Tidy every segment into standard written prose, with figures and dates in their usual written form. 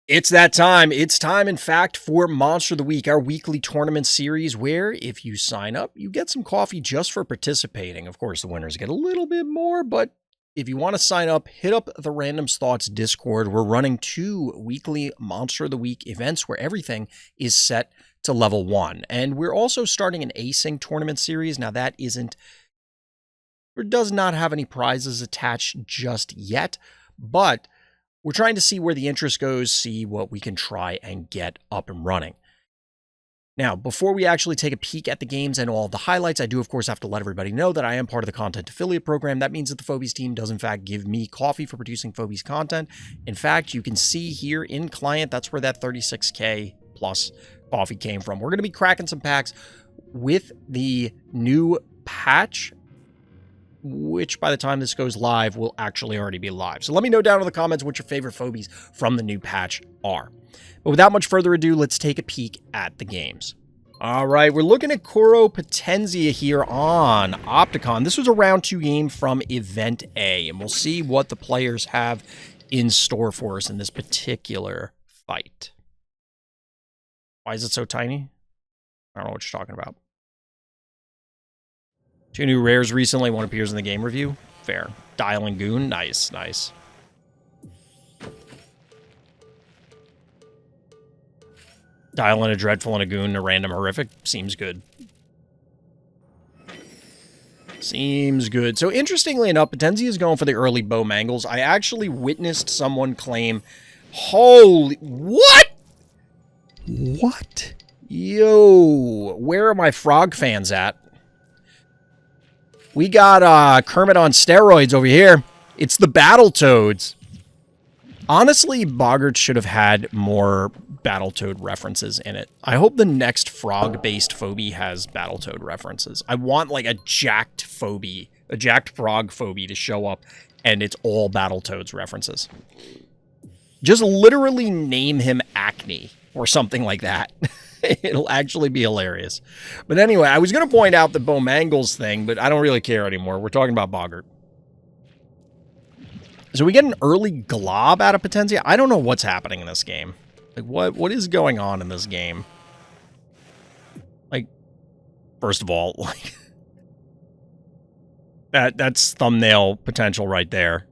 It's that time. It's time, in fact, for Monster of the Week, our weekly tournament series where if you sign up, you get some coffee just for participating. Of course, the winners get a little bit more, but if you want to sign up, hit up the Random's Thoughts Discord. We're running 2 weekly Monster of the Week events where everything is set to level 1. And we're also starting an async tournament series. Now, that isn't, or does not have any prizes attached just yet, but we're trying to see where the interest goes, see what we can try and get up and running. Now, before we actually take a peek at the games and all the highlights, I do, of course, have to let everybody know that I am part of the content affiliate program. That means that the Phobies team does, in fact, give me coffee for producing Phobies content. In fact, you can see here in client, that's where that 36K plus coffee came from. We're going to be cracking some packs with the new patch, which by the time this goes live will actually already be live. So let me know down in the comments what your favorite Phobies from the new patch are. But without much further ado, let's take a peek at the games. All right, we're looking at Kuro Potenzia here on Opticon. This was a round 2 game from Event A, and we'll see what the players have in store for us in this particular fight. Why is it so tiny? I don't know what you're talking about. 2 new rares recently. One appears in the game review. Fair. Dial and Goon. Nice, nice. Dial and a Dreadful and a Goon, a random horrific. Seems good. Seems good. So interestingly enough, Potenzia is going for the early bow mangles. I actually witnessed someone claim, holy, what? What? Yo, where are my frog fans at? We got Kermit on steroids over here. It's the Battletoads. Honestly, Boggart should have had more Battletoad references in it. I hope the next frog-based Phobie has Battletoad references. I want, like, a jacked Phobie, a jacked frog Phobie to show up, and it's all Battletoads references. Just literally name him Acne, or something like that. It'll actually be hilarious. But anyway, I was going to point out the Bo Mangles thing, but I don't really care anymore. We're talking about Boggart. So we get an early glob out of Potenzia. I don't know what's happening in this game. Like, what is going on in this game? Like, first of all, like, that's thumbnail potential right there.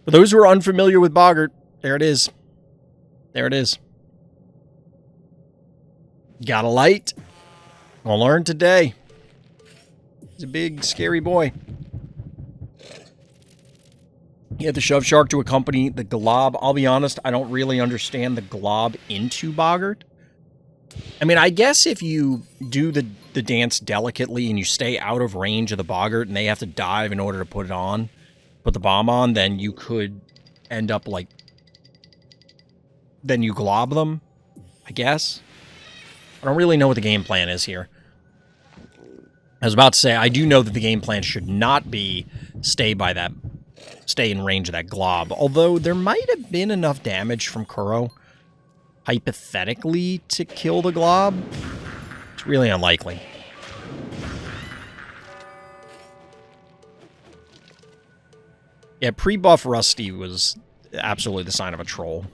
For those who are unfamiliar with Boggart, there it is. There it is. Got a light. Gonna learn today. He's a big, scary boy. You have the Shove Shark to accompany the Glob. I'll be honest, I don't really understand the Glob into Boggart. I mean, I guess if you do the dance delicately and you stay out of range of the Boggart and they have to dive in order to put the bomb on, then you could end up like... Then you glob them, I guess. I don't really know what the game plan is here. I was about to say, I do know that the game plan should not be stay in range of that glob. Although there might have been enough damage from Kuro, hypothetically, to kill the glob. It's really unlikely. Yeah, pre-buff Rusty was absolutely the sign of a troll.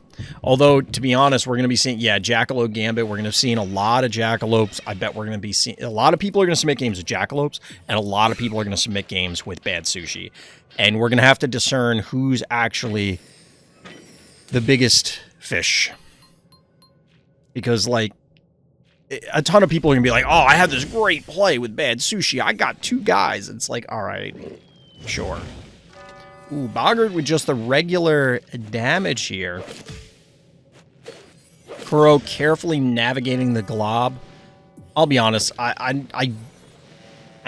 Although, to be honest, we're going to be seeing, yeah, Jackalope Gambit. We're going to be seeing a lot of Jackalopes. I bet we're going to be seeing, a lot of people are going to submit games with Jackalopes, and a lot of people are going to submit games with Bad Sushi. And we're going to have to discern who's actually the biggest fish. Because, like, a ton of people are going to be like, oh, I have this great play with Bad Sushi. I got 2 guys. It's like, all right, sure. Ooh, Boggart with just the regular damage here. Kuro carefully navigating the glob. I'll be honest, I'm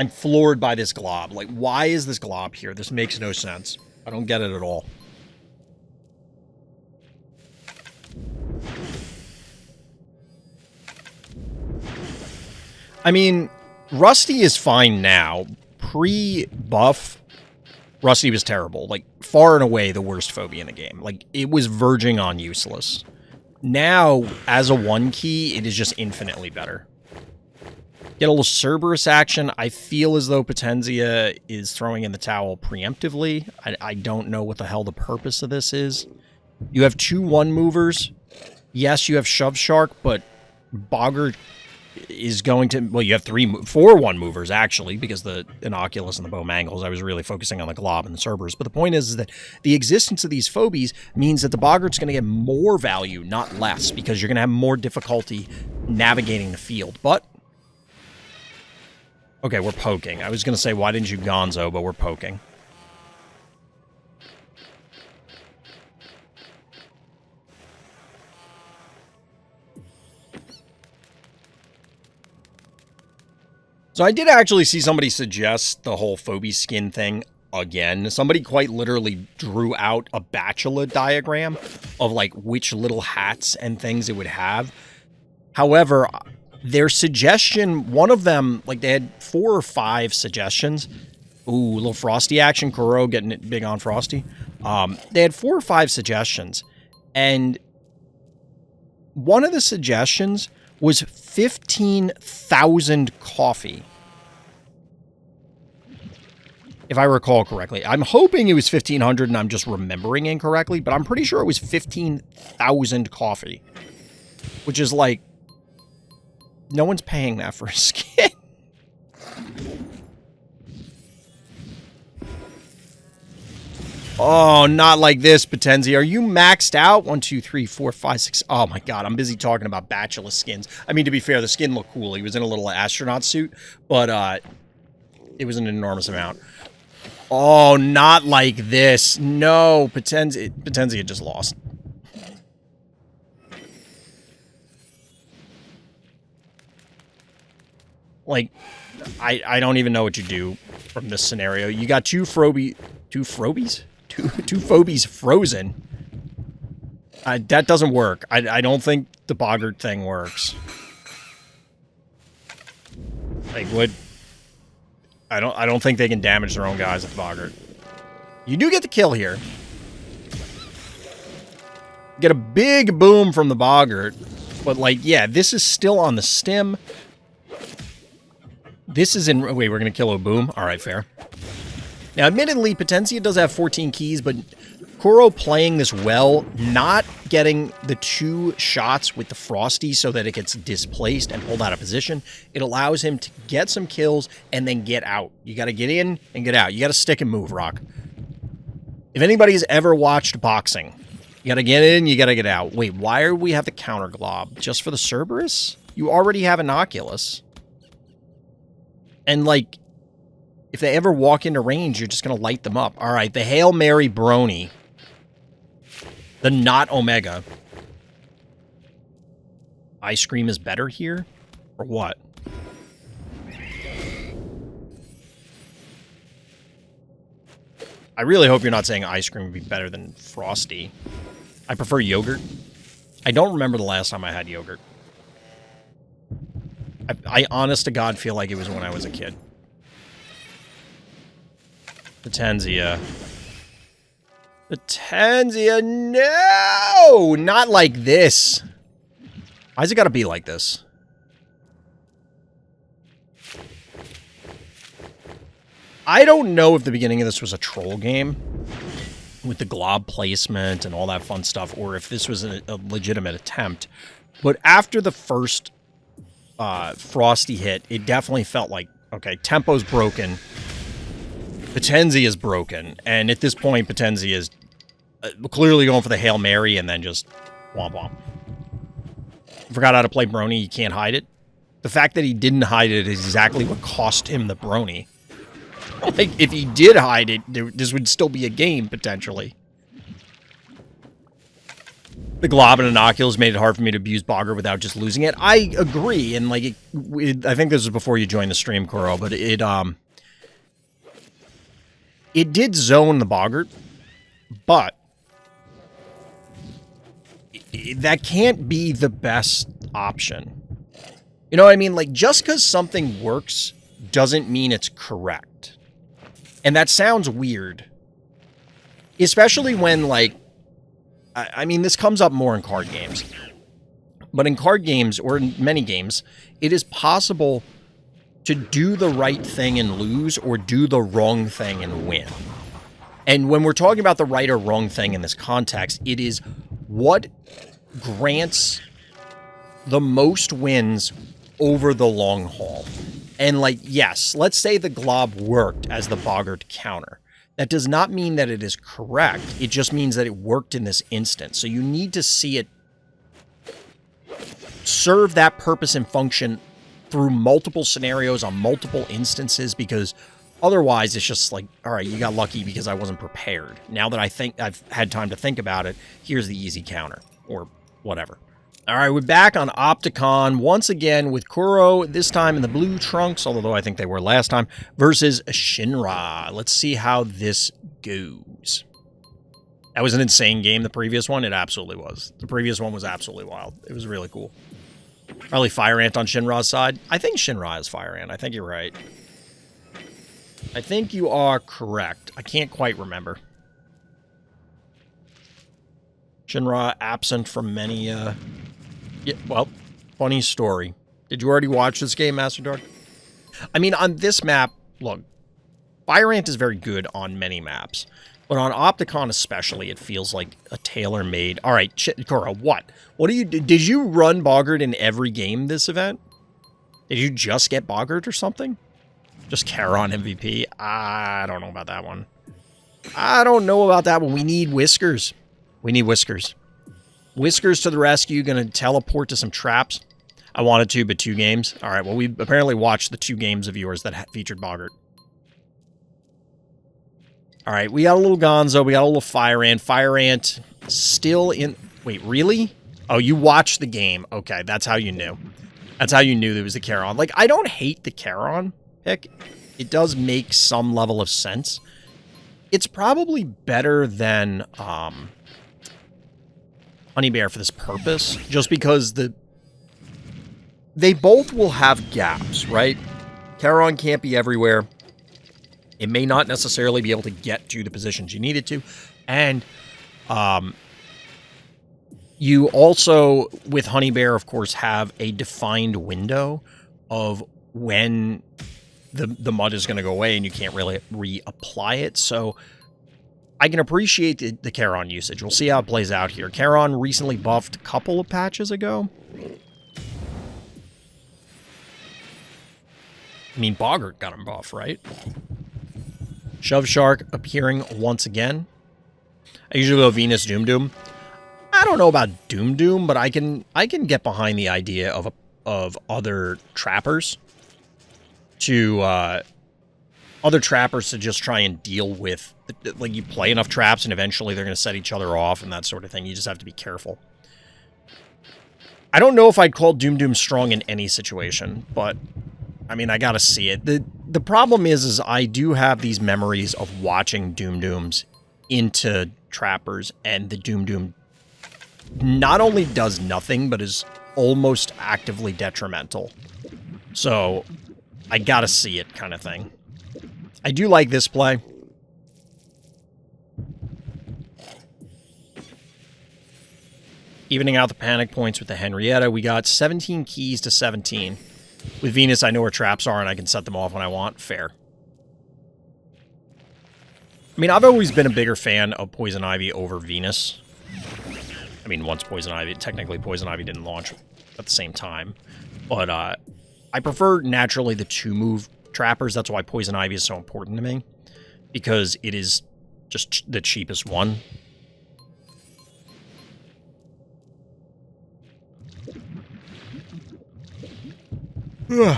floored by this glob. Like, why is this glob here? This makes no sense. I don't get it at all. I mean, Rusty is fine now. Pre-buff, Rusty was terrible. Like, far and away the worst Phobie in the game. Like, it was verging on useless. Now, as a 1-key, it is just infinitely better. Get a little Cerberus action. I feel as though Potenzia is throwing in the towel preemptively. I don't know what the hell the purpose of this is. You have 2 1-movers. Yes, you have Shove Shark, but Boggart is going to... Well, you have 4 1-movers, actually, because the Innocuous and the Bowmangles. I was really focusing on the Glob and the Cerberus. But the point is that the existence of these Phobies means that the Boggart's going to get more value, not less, because you're going to have more difficulty navigating the field. But... Okay, we're poking. I was going to say, why didn't you Gonzo, but we're poking. So I did actually see somebody suggest the whole Phobies skin thing again. Somebody quite literally drew out a bachelor diagram of like which little hats and things it would have. However, their suggestion, one of them, like they had 4 or 5 suggestions. Ooh, a little Frosty action. Kuro getting it big on Frosty. They had 4 or 5 suggestions. And one of the suggestions was 15,000 coffee. If I recall correctly. I'm hoping it was 1,500 and I'm just remembering incorrectly, but I'm pretty sure it was 15,000 coffee. Which is like, no one's paying that for a skin. Oh, not like this, Potenzi. Are you maxed out? 1, 2, 3, 4, 5, 6. Oh my god, I'm busy talking about bachelor skins. I mean, to be fair, the skin looked cool. He was in a little astronaut suit, but it was an enormous amount. Oh, not like this. No, Potenzi had just lost. Like, I don't even know what you do from this scenario. You got 2 Phobies frozen. That doesn't work. I don't think the Boggart thing works. Like, what? I don't think they can damage their own guys with Boggart. You do get the kill here. Get a big boom from the Boggart. But, like, yeah, this is still on the stem. This is in... Wait, we're going to kill a boom? Alright, fair. Now, admittedly, Potencia does have 14 keys, but Kuro playing this well, not getting the 2 shots with the Frosty so that it gets displaced and pulled out of position, it allows him to get some kills and then get out. You got to get in and get out. You got to stick and move, Rock. If anybody's ever watched boxing, you got to get in, you got to get out. Wait, why do we have the counter glob? Just for the Cerberus? You already have Innocuous. And, like, if they ever walk into range, you're just going to light them up. All right, the Hail Mary Brony. The not Omega. Ice Cream is better here? Or what? I really hope you're not saying Ice Cream would be better than Frosty. I prefer yogurt. I don't remember the last time I had yogurt. I honest to God feel like it was when I was a kid. Potencia. Potencia, no! Not like this. Why's it gotta be like this? I don't know if the beginning of this was a troll game with the glob placement and all that fun stuff, or if this was a legitimate attempt. But after the first Frosty hit, it definitely felt like, okay, tempo's broken. Potencia is broken. And at this point, Potencia is clearly going for the Hail Mary and then just womp womp. Forgot how to play Brony. You can't hide it. The fact that he didn't hide it is exactly what cost him the Brony. Like, if he did hide it, this would still be a game, potentially. The Glob and Innocuous made it hard for me to abuse Boggart without just losing it. I agree, and, like, I think this was before you joined the stream, Kuro, but it did zone the Boggart, but that can't be the best option. You know what I mean? Like, just because something works doesn't mean it's correct. And that sounds weird. Especially when, like, I mean, this comes up more in card games. But in card games, or in many games, it is possible to do the right thing and lose, or do the wrong thing and win. And when we're talking about the right or wrong thing in this context, it is what grants the most wins over the long haul. And like, yes, let's say the glob worked as the boggart counter. That does not mean that it is correct. It just means that it worked in this instance. So you need to see it serve that purpose and function through multiple scenarios on multiple instances, because otherwise it's just like, all right, you got lucky because I wasn't prepared. Now that I think I've had time to think about it, here's the easy counter or whatever. All right, we're back on Opticon once again with Kuro, this time in the blue trunks, although I think they were last time, versus Shinra. Let's see how this goes. That was an insane game, the previous one. It absolutely was. The previous one was absolutely wild. It was really cool. Probably Fire Ant on Shinra's side. I think Shinra is Fire Ant. I think you're right. I think you are correct. I can't quite remember. Shinra absent from many, yeah, well, funny story. Did you already watch this game, Master Dark? I mean, on this map, look, Fire Ant is very good on many maps. But on Opticon especially, it feels like a tailor-made... All right, Kuro, what? What do you... Did you run Boggart in every game this event? Did you just get Boggart or something? Just Charon MVP? I don't know about that one. I don't know about that one. We need Whiskers. We need Whiskers. Whiskers to the rescue. Going to teleport to some traps. I wanted to, but 2 games. All right, well, we apparently watched the 2 games of yours that featured Boggart. All right, we got a little Gonzo. We got a little Fire Ant. Fire Ant still in... Wait, really? Oh, you watched the game. Okay, that's how you knew. That's how you knew there was the Charon. Like, I don't hate the Charon pick. It does make some level of sense. It's probably better than Honey Bear for this purpose, just because they both will have gaps, right? Charon can't be everywhere. It may not necessarily be able to get to the positions you need it to. And you also, with Honey Bear, of course, have a defined window of when the mud is going to go away and you can't really reapply it. So I can appreciate the Charon usage. We'll see how it plays out here. Charon recently buffed a couple of patches ago. I mean, Boggart got him buff, right? Shove Shark appearing once again. I usually go Venus Doom Doom. I don't know about Doom Doom, but I can get behind the idea of other trappers to just try and deal with, like, you play enough traps and eventually they're going to set each other off and that sort of thing. You just have to be careful. I don't know if I'd call Doom Doom strong in any situation, but I mean, I gotta see it. The problem is I do have these memories of watching Doom Dooms into trappers, and the Doom Doom not only does nothing, but is almost actively detrimental. So, I gotta see it kind of thing. I do like this play. Evening out the panic points with the Henrietta. We got 17 keys to 17. With Venus, I know where traps are, and I can set them off when I want. Fair. I mean, I've always been a bigger fan of Poison Ivy over Venus. I mean, once technically Poison Ivy didn't launch at the same time. But I prefer, naturally, the 2-move trappers. That's why Poison Ivy is so important to me. Because it is just the cheapest one. Ugh.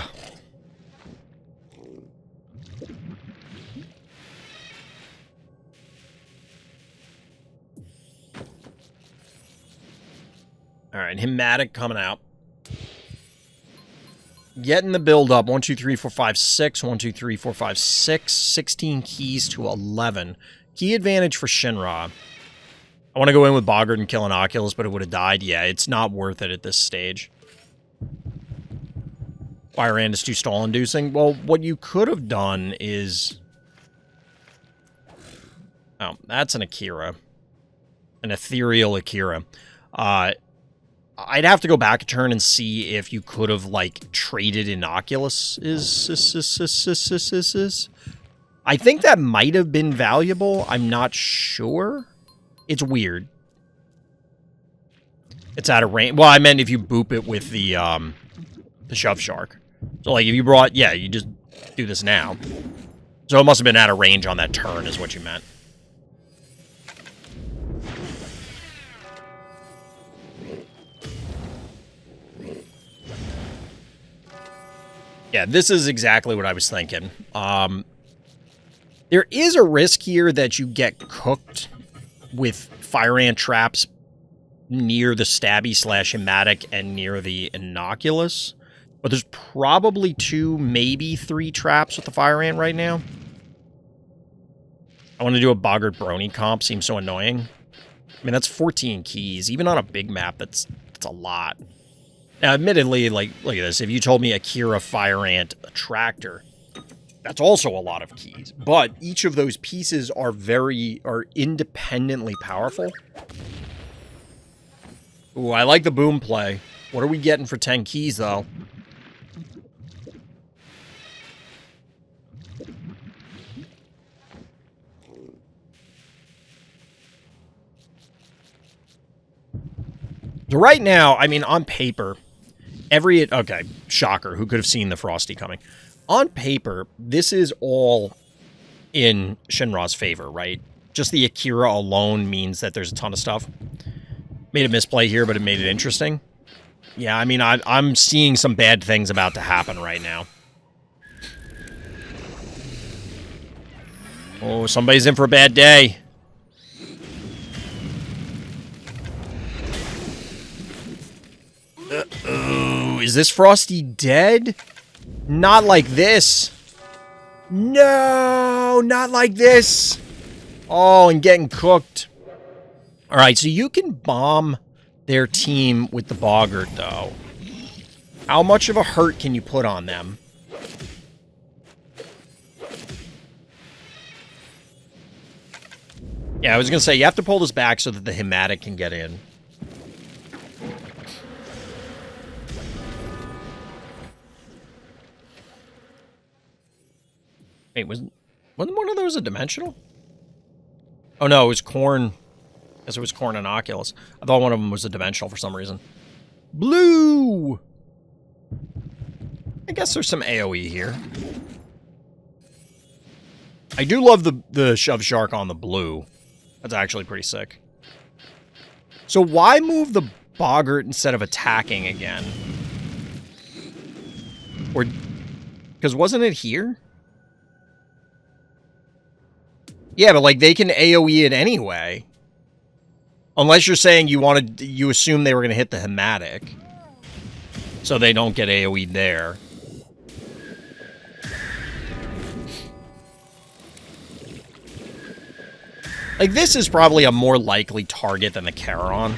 All right, Hematic coming out. Getting the build up. 1, 2, 3, 4, 5, 6. 1, 2, 3, 4, 5, 6. 16 keys to 11. Key advantage for Shinra. I want to go in with Boggart and kill an Oculus, but it would have died. Yeah, it's not worth it at this stage. Fire Ant is too stall-inducing. Well, what you could have done is... Oh, that's an Akira. An ethereal Akira. I'd have to go back a turn and see if you could have, like, traded Inoculus. I think that might have been valuable. I'm not sure. It's weird. It's out of range. Well, I meant if you boop it with the shove shark. So, like, if you brought... Yeah, you just do this now. So it must have been out of range on that turn, is what you meant. Yeah, this is exactly what I was thinking. There is a risk here that you get cooked with fire ant traps near the stabby / hematic and near the innocuous. But there's probably 2, maybe 3 traps with the fire ant right now. I want to do a Boggart Brony comp. Seems so annoying. I mean, that's 14 keys. Even on a big map, that's a lot. Now, admittedly, like, look at this. If you told me Akira Fire Ant Attractor, that's also a lot of keys. But each of those pieces are independently powerful. Ooh, I like the boom play. What are we getting for 10 keys, though? So right now, I mean, on paper, okay, shocker, who could have seen the Frosty coming? On paper, this is all in Shinra's favor, right? Just the Akira alone means that there's a ton of stuff. Made a misplay here, but it made it interesting. Yeah, I mean, I'm seeing some bad things about to happen right now. Oh, somebody's in for a bad day. Uh-oh, is this Frosty dead? Not like this. No, not like this. Oh, and getting cooked. All right, so you can bomb their team with the Boggart, though. How much of a hurt can you put on them? Yeah, I was going to say, you have to pull this back so that the hematic can get in. Wait, wasn't one of those a dimensional? Oh, no, it was corn. I guess it was corn and Oculus. I thought one of them was a dimensional for some reason. Blue! I guess there's some AoE here. I do love the shove shark on the blue. That's actually pretty sick. So why move the Boggart instead of attacking again? Or... because wasn't it here? Yeah, but, like, they can AoE it anyway. Unless you're saying you assume they were going to hit the hematic. So they don't get AoE'd there. Like, this is probably a more likely target than the Charon.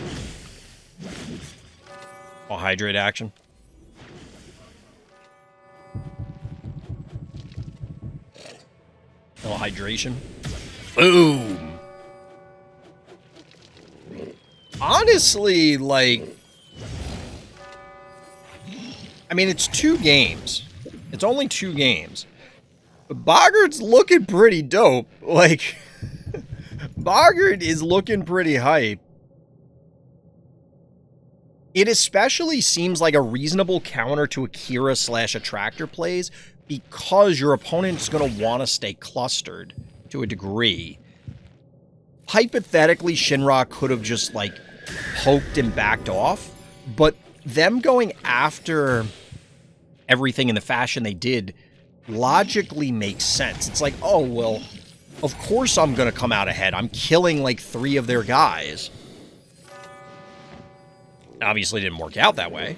Oh, hydrate action. Oh, hydration. Boom! Honestly, like... I mean, it's 2 games. It's only 2 games. But Boggart's looking pretty dope. Like, Boggart is looking pretty hype. It especially seems like a reasonable counter to Akira / Attractor plays because your opponent's going to want to stay clustered to a degree. Hypothetically, Shinra could have just, like, poked and backed off, but them going after everything in the fashion they did logically makes sense. It's like, oh, well, of course I'm going to come out ahead. I'm killing, like, 3 of their guys. Obviously didn't work out that way.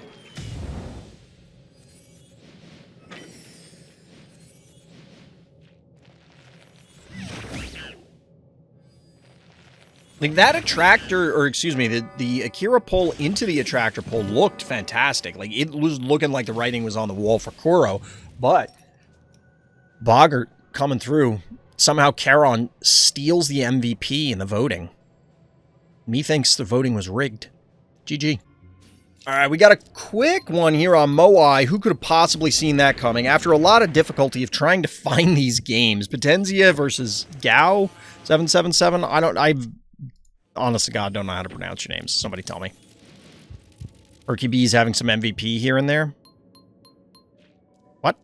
Like, that attractor, or excuse me, the Akira pull into the attractor pull looked fantastic. Like, it was looking like the writing was on the wall for Kuro, but Boggart coming through. Somehow Charon steals the MVP in the voting. Me thinks the voting was rigged. GG. All right, we got a quick one here on Moai. Who could have possibly seen that coming? After a lot of difficulty of trying to find these games, Potenzia versus Gao 777. I've honest to God don't know how to pronounce your names. Somebody tell me. Erky B's having some MVP here and there. What?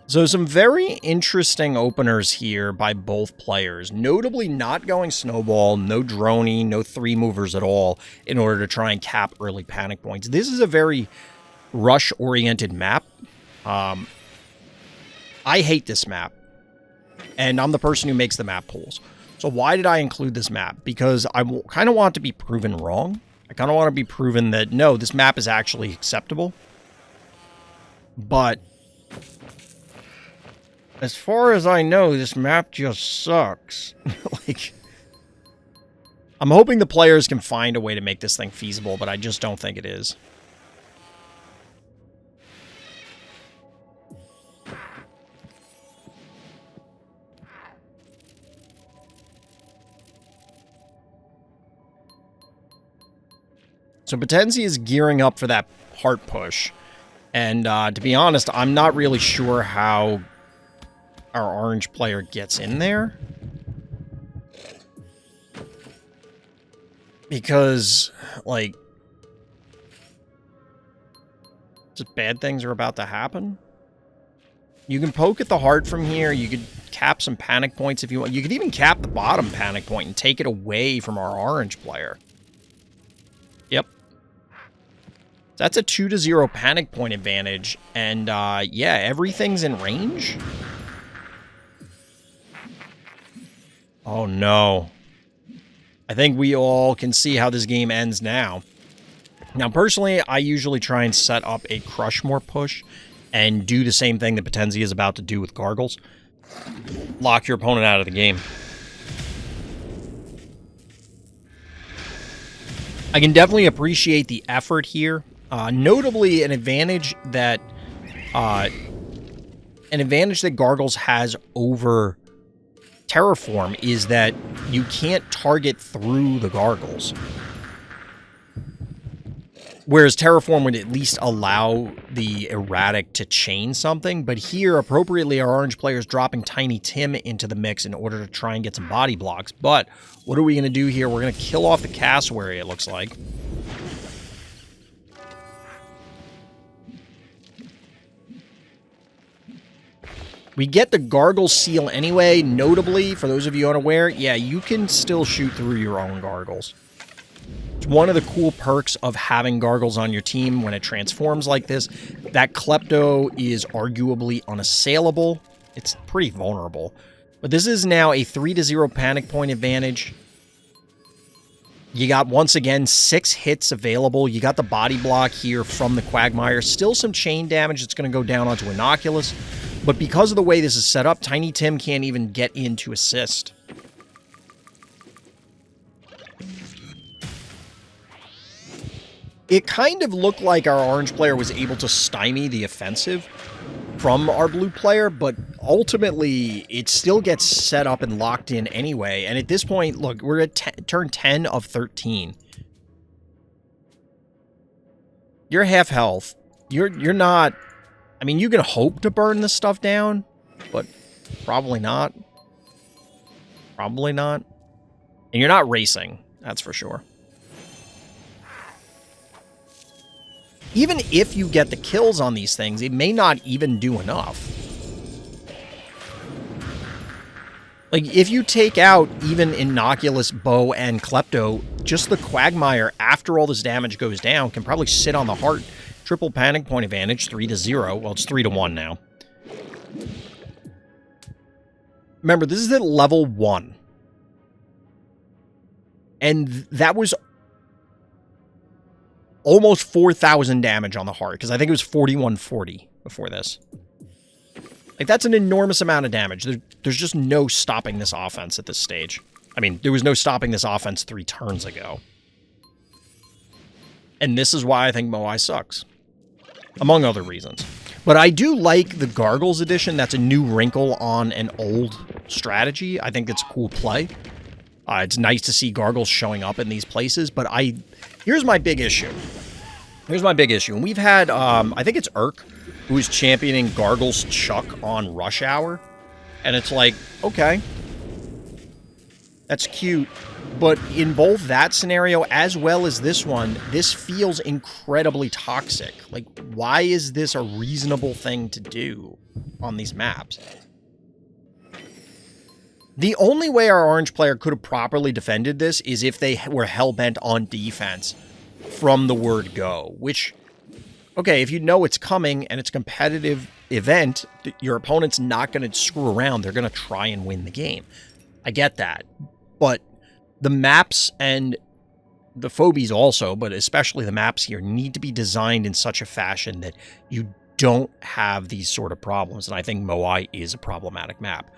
So some very interesting openers here by both players. Notably not going snowball, no droney, no three movers at all in order to try and cap early panic points. This is a very rush-oriented map. I hate this map. And I'm the person who makes the map pools. So why did I include this map? Because I kind of want to be proven wrong. I kind of want to be proven that, no, this map is actually acceptable. But as far as I know, this map just sucks. Like, I'm hoping the players can find a way to make this thing feasible, but I just don't think it is. So Potenzi is gearing up for that heart push. And to be honest, I'm not really sure how our orange player gets in there. Because, like, just bad things are about to happen. You can poke at the heart from here. You could cap some panic points if you want. You could even cap the bottom panic point and take it away from our orange player. Yep. That's a 2-0 panic point advantage. And, yeah, everything's in range. Oh, no. I think we all can see how this game ends now. Now, personally, I usually try and set up a Crushmore push and do the same thing that Potenzi is about to do with Gargles. Lock your opponent out of the game. I can definitely appreciate the effort here. Notably, an advantage that Gargles has over Terraform is that you can't target through the Gargles. Whereas Terraform would at least allow the Erratic to chain something, but here, appropriately, our orange player is dropping Tiny Tim into the mix in order to try and get some body blocks. But what are we going to do here? We're going to kill off the castle area, it looks like. We get the Gargle Seal anyway. Notably, for those of you unaware, yeah, you can still shoot through your own Gargles. It's one of the cool perks of having Gargles on your team when it transforms like this. That Klepto is arguably unassailable. It's pretty vulnerable. But this is now a 3-0 panic point advantage. You got, once again, 6 hits available. You got the body block here from the Quagmire. Still some chain damage that's going to go down onto Innocuous. But because of the way this is set up, Tiny Tim can't even get in to assist. It kind of looked like our orange player was able to stymie the offensive from our blue player, but ultimately it still gets set up and locked in anyway. And at this point, look, we're at turn 10 of 13. You're half health. You're not... I mean, you can hope to burn this stuff down, but probably not. Probably not. And you're not racing, that's for sure. Even if you get the kills on these things, it may not even do enough. Like, if you take out even Innocuous, Bow, and Klepto, just the Quagmire, after all this damage goes down, can probably sit on the heart. Triple panic point advantage, 3-0. Well, it's 3-1 now. Remember, this is at level 1. And that was almost 4,000 damage on the heart, because I think it was 4,140 before this. Like, that's an enormous amount of damage. There's just no stopping this offense at this stage. I mean, there was no stopping this offense 3 turns ago. And this is why I think Moai sucks. Among other reasons. But I do like the Gargles edition. That's a new wrinkle on an old strategy. I think it's a cool play. It's nice to see Gargles showing up in these places, but here's my big issue. And we've had, I think it's Urk, who's championing Gargles Chuck on Rush Hour. And it's like, okay, that's cute. But in both that scenario as well as this one, this feels incredibly toxic. Like, why is this a reasonable thing to do on these maps? The only way our orange player could have properly defended this is if they were hell-bent on defense from the word go, which, okay, if you know it's coming and it's a competitive event, your opponent's not going to screw around. They're going to try and win the game. I get that. But the maps and the Phobies also, but especially the maps here, need to be designed in such a fashion that you don't have these sort of problems. And I think Moai is a problematic map.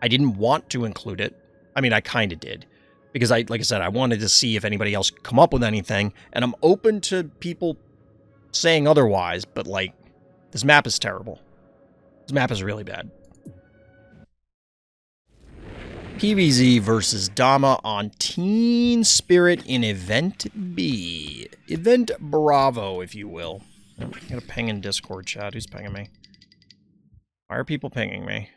I didn't want to include it. I mean, I kind of did. Because, like I said, I wanted to see if anybody else could come up with anything. And I'm open to people saying otherwise. But, like, this map is terrible. This map is really bad. PVZ versus Dama on Teen Spirit in Event B. Event Bravo, if you will. I'm going to ping in Discord chat. Who's pinging me? Why are people pinging me?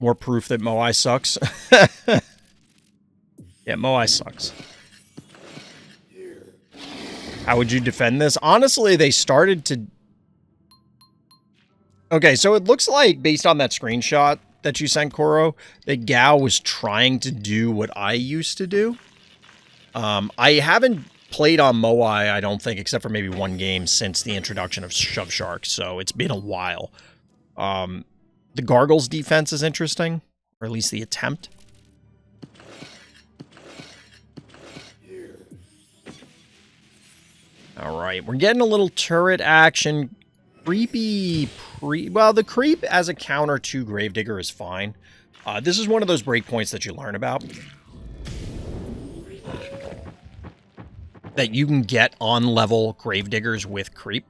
More proof that Moai sucks. Yeah, Moai sucks. How would you defend this? Honestly, they started to... Okay, so it looks like, based on that screenshot that you sent, Koro, that Gao was trying to do what I used to do. I haven't played on Moai, I don't think, except for maybe one game since the introduction of Shove Shark, so it's been a while. The Gargles defense is interesting, or at least the attempt. Alright, we're getting a little turret action. Creepy well, the creep as a counter to Gravedigger is fine. This is one of those breakpoints that you learn about. That you can get on-level Gravediggers with creep.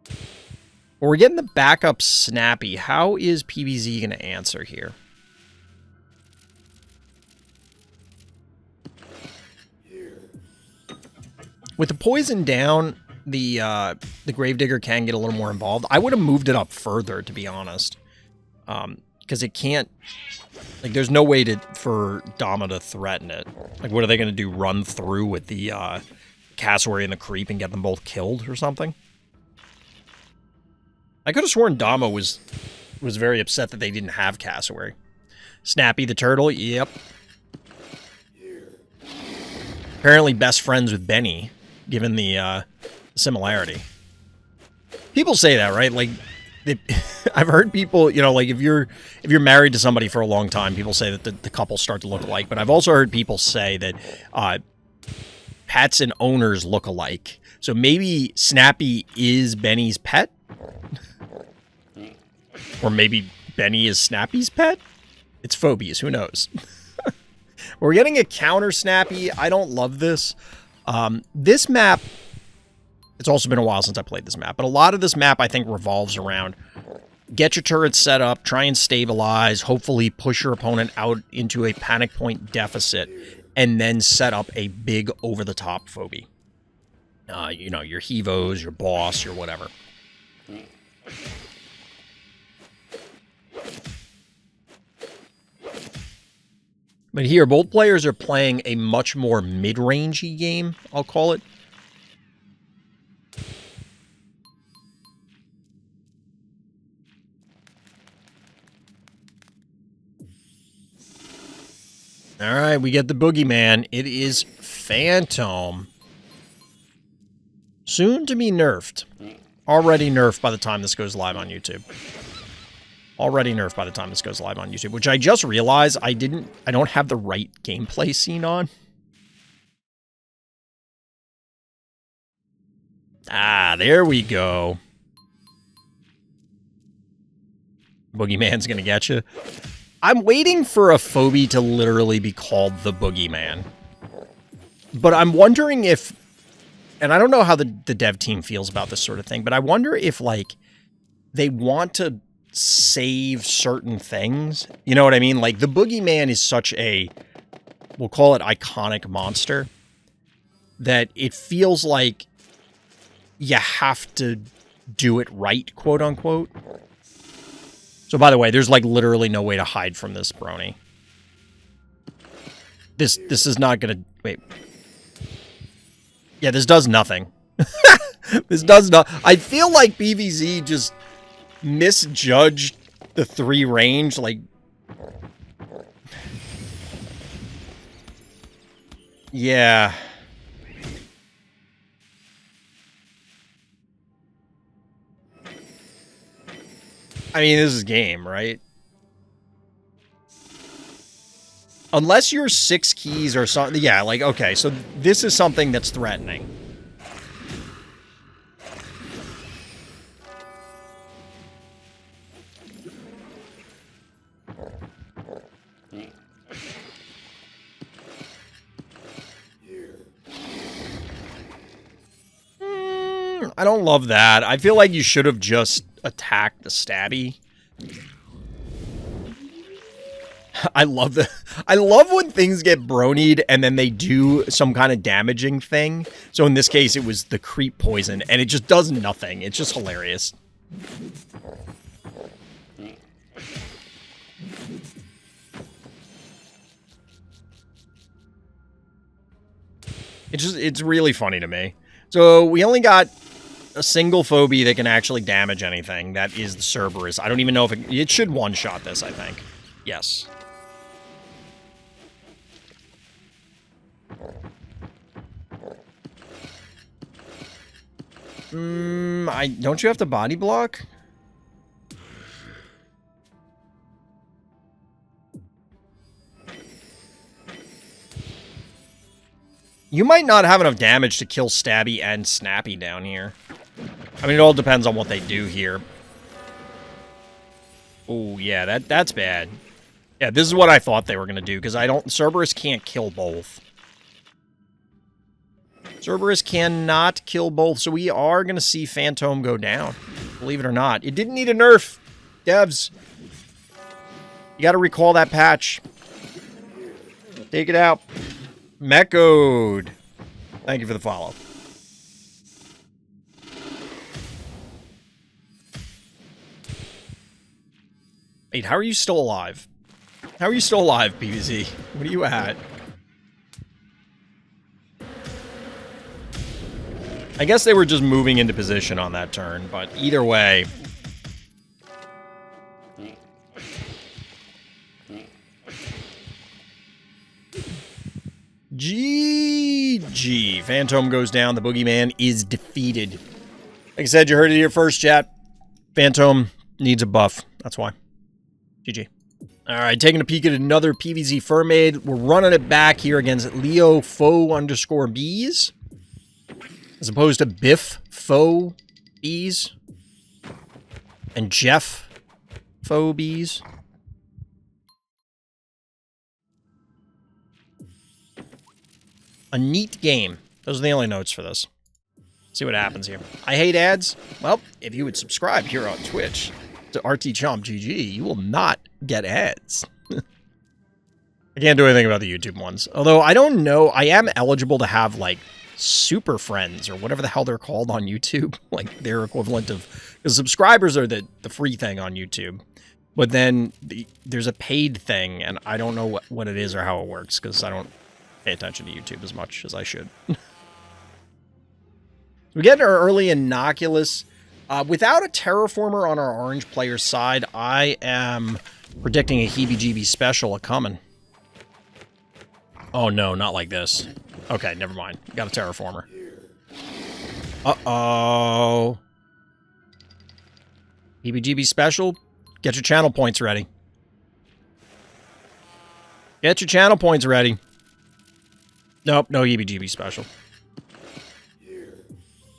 But we're getting the backup Snappy. How is PBZ going to answer here? With the poison down, the Gravedigger can get a little more involved. I would have moved it up further, to be honest. Because it can't... Like, there's no way for Dama to threaten it. Like, what are they going to do? Run through with the Cassowary and the Creep and get them both killed or something? I could have sworn Dama was very upset that they didn't have Cassowary. Snappy the Turtle, yep. Apparently best friends with Benny, given the similarity. People say that, right? Like, I've heard people, you know, like if you're married to somebody for a long time, people say that the couple start to look alike. But I've also heard people say that pets and owners look alike. So maybe Snappy is Benny's pet? Or maybe Benny is Snappy's pet? It's Phobies, who knows? We're getting a counter Snappy. I don't love this. This map, it's also been a while since I played this map, but a lot of this map I think revolves around get your turrets set up, try and stabilize, hopefully push your opponent out into a panic point deficit, and then set up a big over-the-top phobie. You know, your Hevos, your boss, your whatever. But here, both players are playing a much more mid-rangey game, I'll call it. All right, we get the boogeyman. It is Phantom. Soon to be nerfed. Already nerfed by the time this goes live on YouTube. Already nerfed by the time this goes live on YouTube, which I just realized I don't have the right gameplay scene on. Ah, there we go. Boogeyman's gonna get you. I'm waiting for a phobie to literally be called the Boogeyman. But I'm wondering if and I don't know how the dev team feels about this sort of thing, but I wonder if, like, they want to save certain things. You know what I mean? Like, the Boogeyman is such a, we'll call it iconic monster, that it feels like you have to do it right, quote unquote. So, by the way, there's, like, literally no way to hide from this brony. This is not gonna... Wait. Yeah, this does nothing. This does not... I feel like BVZ just misjudged the 3 range, like... Yeah. I mean, this is game, right? Unless you're 6 keys or something. Yeah, like, okay, so this is something that's threatening. I don't love that. I feel like you should have just attacked the stabby. I love when things get bronied and then they do some kind of damaging thing. So in this case, it was the creep poison, and it just does nothing. It's just hilarious. It's really funny to me. So we only got a single phobie that can actually damage anything. That is the Cerberus. I don't even know if it should one-shot this, I think. Yes. Don't you have to body block? You might not have enough damage to kill Stabby and Snappy down here. I mean, it all depends on what they do here. Oh, yeah, that's bad. Yeah, this is what I thought they were going to do, because Cerberus can't kill both. Cerberus cannot kill both, so we are going to see Phantom go down. Believe it or not. It didn't need a nerf, devs. You got to recall that patch. Take it out. Mechode. Thank you for the follow. Wait, how are you still alive? How are you still alive, PVZ? What are you at? I guess they were just moving into position on that turn, but either way... GG. Phantom goes down. The Boogeyman is defeated. Like I said, you heard it here first, chat. Phantom needs a buff. That's why. GG. Alright, taking a peek at another PvZ Furmaid. We're running it back here against Leo Faux_Bees. As opposed to Biff Faux Bees. And Jeff Faux Bees. A neat game. Those are the only notes for this. See what happens here. I hate ads. Well, if you would subscribe here on Twitch to RT Chomp GG, you will not get ads. I can't do anything about the YouTube ones. Although, I don't know. I am eligible to have, like, super friends or whatever the hell they're called on YouTube. Like, their equivalent of... Because subscribers are the free thing on YouTube. But then there's a paid thing, and I don't know what it is or how it works, because I don't pay attention to YouTube as much as I should. We're getting our early Innocuous. Without a Terraformer on our orange player's side, I am predicting a heebie-jeebie special a-coming. Oh no, not like this. Okay, never mind. Got a Terraformer. Uh-oh. Heebie-jeebie special? Get your channel points ready. Get your channel points ready. Nope, no heebie-jeebie special.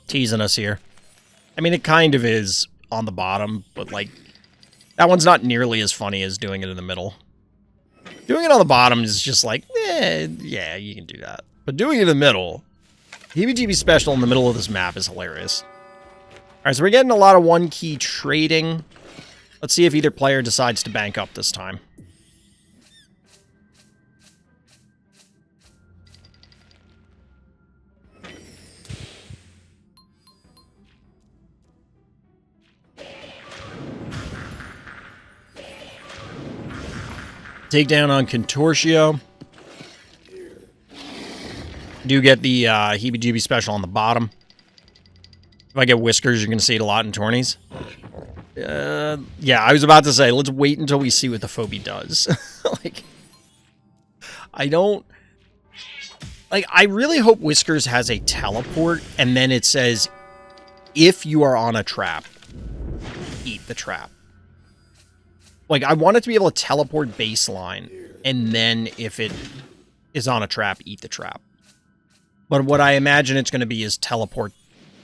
Teasing us here. I mean, it kind of is on the bottom, but, like, that one's not nearly as funny as doing it in the middle. Doing it on the bottom is just like, yeah, you can do that. But doing it in the middle, heebie-jeebie special in the middle of this map is hilarious. Alright, so we're getting a lot of one-key trading. Let's see if either player decides to bank up this time. Takedown on Contortio. Do get the heebie-jeebie special on the bottom. If I get Whiskers, you're going to see it a lot in tourneys. Yeah, I was about to say, let's wait until we see what the Phobie does. Like, I don't... Like, I really hope Whiskers has a teleport, and then it says, if you are on a trap, eat the trap. Like, I want it to be able to teleport baseline, and then if it is on a trap, eat the trap. But what I imagine it's going to be is teleport.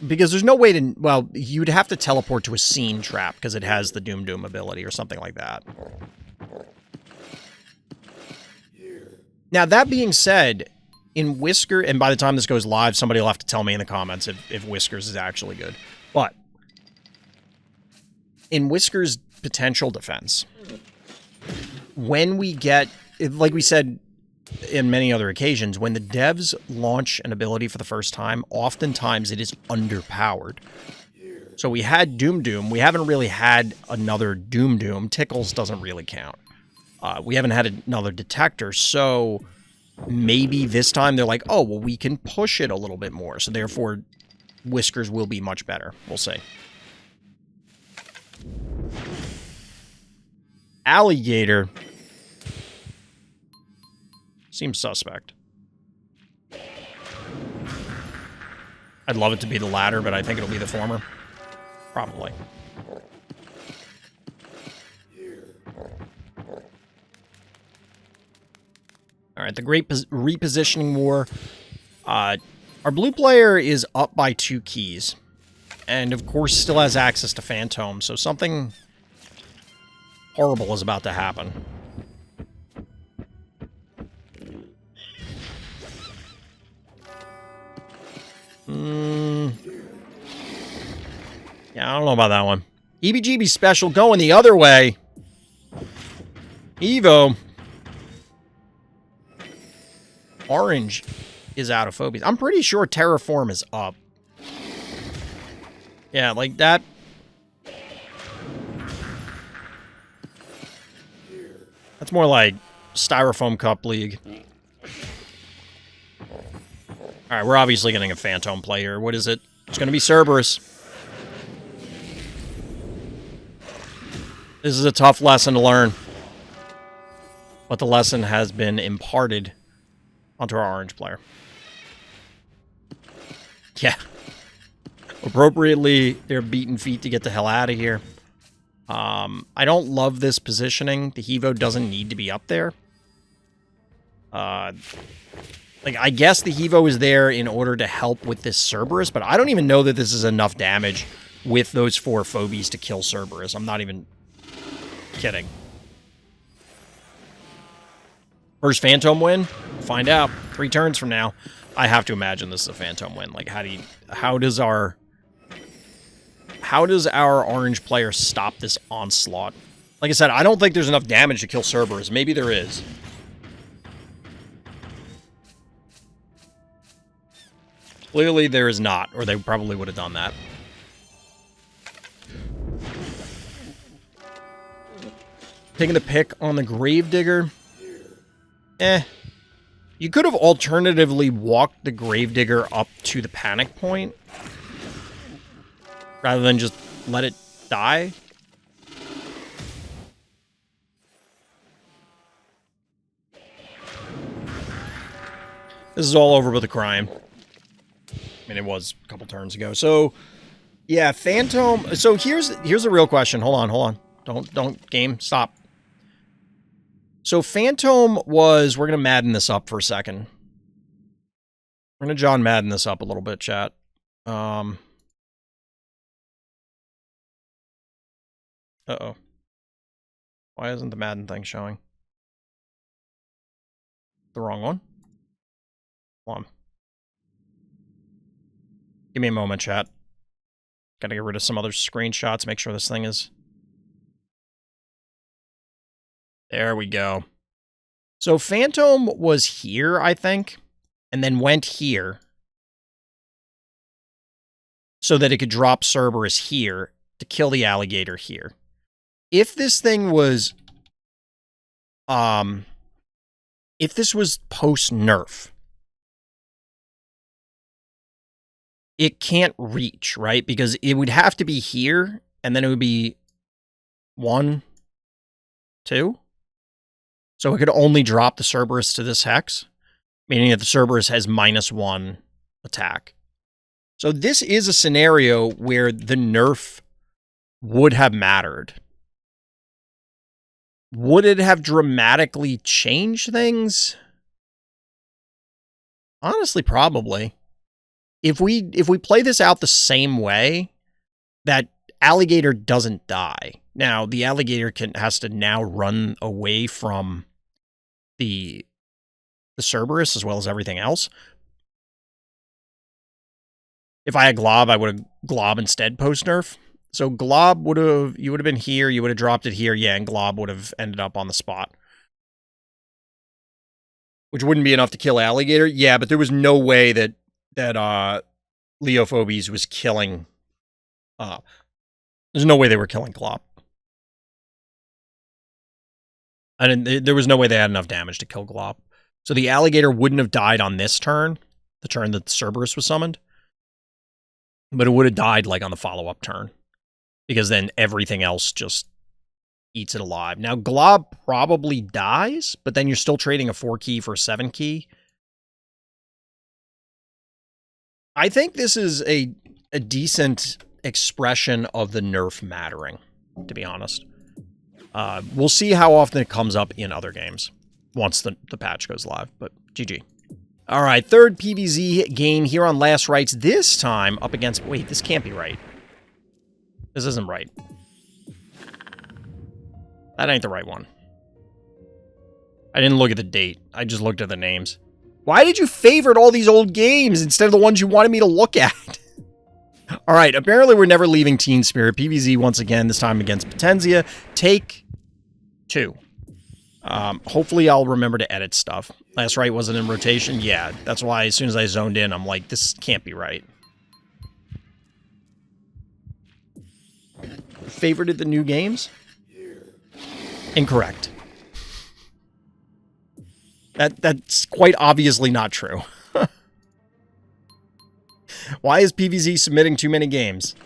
Because there's no way to... Well, you'd have to teleport to a scene trap, because it has the Doom Doom ability or something like that. Now, that being said, in Whisker... And by the time this goes live, somebody will have to tell me in the comments if Whiskers is actually good. But in Whiskers' potential defense, when we get... Like we said in many other occasions, when the devs launch an ability for the first time, oftentimes it is underpowered. So we had Doom Doom. We haven't really had another Doom Doom. Tickles doesn't really count. We haven't had another detector, so maybe this time they're like, oh, well, we can push it a little bit more, so therefore Whiskers will be much better. We'll see. Alligator seems suspect. I'd love it to be the latter, but I think it'll be the former. Probably. Alright, the Great Repositioning War. Our blue player is up by 2 keys. And, of course, still has access to Phantom, so something horrible is about to happen. Yeah, I don't know about that one. EBGB special going the other way. Evo. Orange is out of Phobies. I'm pretty sure Terraform is up. Yeah, like that. That's more like Styrofoam Cup League. Alright, we're obviously getting a Phantom player. What is it? It's going to be Cerberus. This is a tough lesson to learn. But the lesson has been imparted onto our orange player. Yeah. Appropriately, they're beating feet to get the hell out of here. I don't love this positioning. The Hevo doesn't need to be up there. Like, I guess the Hevo is there in order to help with this Cerberus, but I don't even know that this is enough damage with those 4 Phobies to kill Cerberus. I'm not even kidding. First Phantom win? Find out. 3 turns from now. I have to imagine this is a Phantom win. Like, how does our orange player stop this onslaught? Like I said, I don't think there's enough damage to kill Cerberus. Maybe there is. Clearly there is not, or they probably would have done that. Taking the pick on the Gravedigger. You could have alternatively walked the Gravedigger up to the panic point, rather than just let it die. This is all over with a crime. I mean, it was a couple turns ago. So, yeah, Phantom. So here's a real question. Hold on. Don't game stop. So Phantom was. We're gonna Madden this up for a second. We're gonna John Madden this up a little bit, chat. Uh-oh. Why isn't the Madden thing showing? The wrong one? Hold on. Give me a moment, chat. Gotta get rid of some other screenshots, make sure this thing is... There we go. So Phantom was here, I think, and then went here so that it could drop Cerberus here to kill the alligator here. If this thing was... if this was post-nerf, it can't reach, right? Because it would have to be here, and then it would be 1, 2. So it could only drop the Cerberus to this hex, meaning that the Cerberus has -1 attack. So this is a scenario where the nerf would have mattered. Would it have dramatically changed things? Honestly, probably. If we play this out the same way, that alligator doesn't die. Now, the alligator has to now run away from the Cerberus as well as everything else. If I had Glob, I would have Glob instead post-nerf. So Glob you would have been here, you would have dropped it here, yeah, and Glob would have ended up on the spot. Which wouldn't be enough to kill alligator. Yeah, but there was no way that Leo Phobies was killing... there's no way they were killing Glob. And there was no way they had enough damage to kill Glob. So the alligator wouldn't have died on this turn, the turn that the Cerberus was summoned. But it would have died, like, on the follow-up turn. Because then everything else just eats it alive. Now, Glob probably dies, but then you're still trading a 4-key for a 7-key. I think this is a decent expression of the nerf mattering, to be honest. We'll see how often it comes up in other games once the patch goes live, but GG. All right, third PvZ game here on Last Rites, this time up against... Wait, this can't be right. This isn't right. That ain't the right one. I didn't look at the date. I just looked at the names. Why did you favorite all these old games instead of the ones you wanted me to look at? All right, apparently we're never leaving Teen Spirit. PvZ once again, this time against Potenzia. Take 2. Hopefully I'll remember to edit stuff. Last Rite wasn't in rotation. Yeah, that's why as soon as I zoned in, I'm like, this can't be right. Favorited the new games? Incorrect. That's quite obviously not true. Why is PvZ submitting too many games?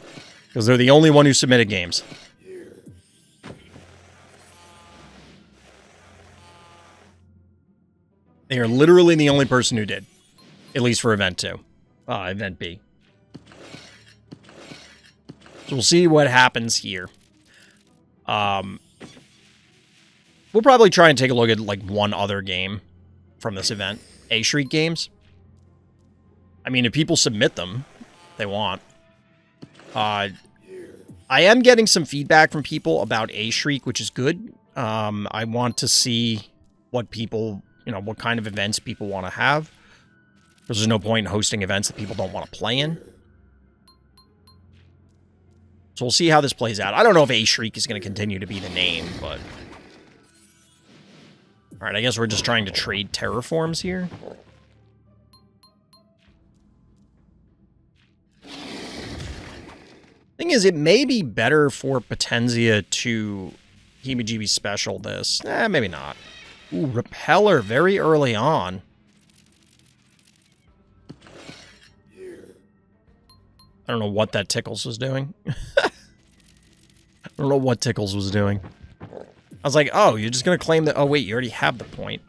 Because they're the only one who submitted games. They are literally the only person who did. At least for Event 2. Event B. So we'll see what happens here. We'll probably try and take a look at, like, one other game from this event. A-Shriek games. I mean, if people submit them, they want. I am getting some feedback from people about A-Shriek, which is good. I want to see what people, what kind of events people want to have. Because there's no point in hosting events that people don't want to play in. So we'll see how this plays out. I don't know if A-Shriek is going to continue to be the name, but... Alright, I guess we're just trying to trade terraforms here. Thing is, it may be better for Potenzia to heebie-jeebie special this. Maybe not. Ooh, Repeller very early on. I don't know what that Tickles was doing. I don't know what Tickles was doing. I was like, oh, you're just going to claim that... Oh, wait, you already have the point.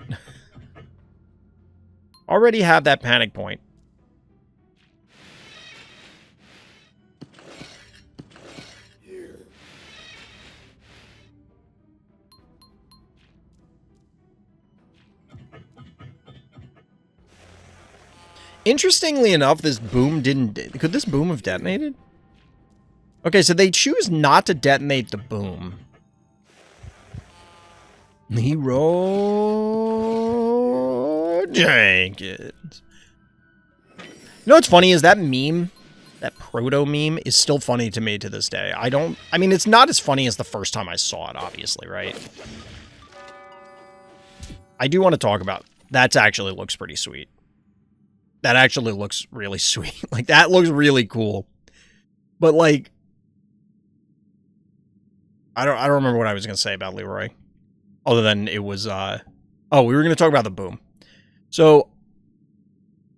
Already have that panic point. Interestingly enough, this boom didn't... Could this boom have detonated? Okay, so they choose not to detonate the boom. Leroy Jenkins. You know what's funny is that meme that proto meme is still funny to me to this day. I mean, it's not as funny as the first time I saw it, obviously, right? I do want to talk about, that actually looks pretty sweet. That actually looks really sweet. Like, that looks really cool. But, like, I don't remember what I was going to say about Leroy. Other than it was, oh, we were going to talk about the boom. So,